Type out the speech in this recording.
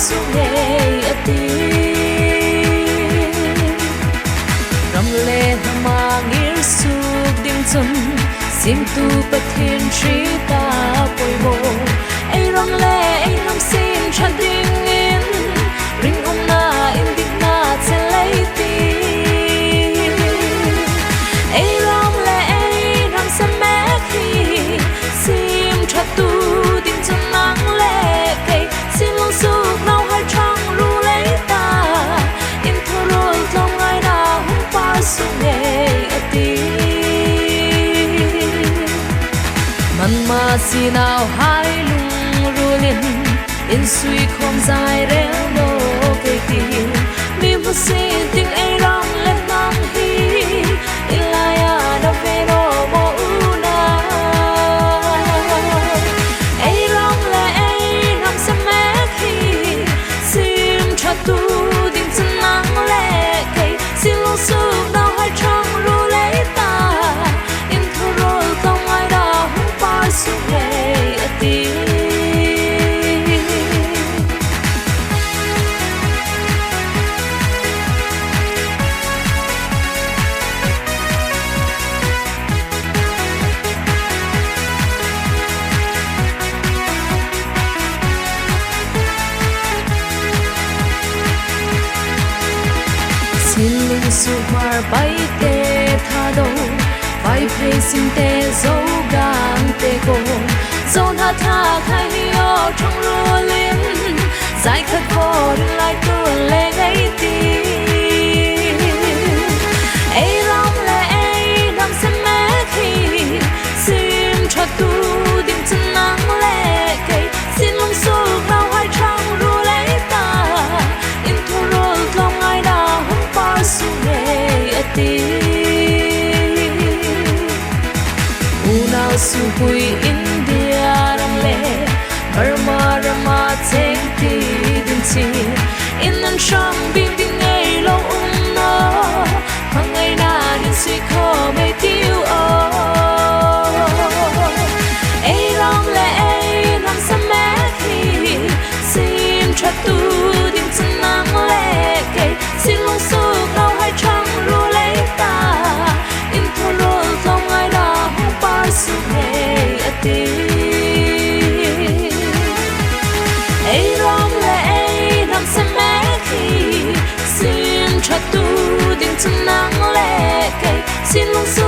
xuống nghề tin rong lệ mà nghĩa sụp đình chân sim tu bất thiên trí ta bồi bồ ai rong lệ ai rong xin chân đình in ring ông na in định na sẽ lấy tin ai rong lệ ai rong sẽ mẹ khi sim cha tu đình chân nắng lệ cây xin long sụp nào hai trăng ru lấy ta in thô rồi lòng ai đã hung pa xuống nghề tin man ma si nào hai lung ru lên in suy không dài reo nô cây kia mi vô xin tiếng ai rong lên mang hi in lai à đâu về đâu bỏ u na ai rong là ai nằm xem mẹ khi xin cha tu đình chân nắng lệ cây xin long sụp nào hai trăng ru lấy ta in thô rồi không ai đã hung pa xuống nghề tin xin linh su hoa bay tê tha đâu vai phê xin tê dấu gang tê cô dấu tha tha khai hiyo trong lúa lên dài khát khô đừng lại tuôn lệ ngay tim ai rong lệ ai nằm xem mẹ khi xin cho tu đình chân nắng lệ cây xin long sụp nào hai trăng ru lấy ta in thô rồi lòng ai đã hung pa xuống nghề tin u nào su hui India rong lệ Burma Rama take ti đình chi in an trong bin bin ngày lâu nó hàng ngày na đến suy khó mây tiêu ai rong lệ ai nằm xem mẹ khi xin cho tu đình chân nắng lệ cây xin long sụp nào hai trăng ru lấy ta in thô rồi lòng ai đã hung pa xuống nghề tin ai rong lệ ai nằm xem mẹ khi xin cho tu đình chân nắng lệ cây xin long sụp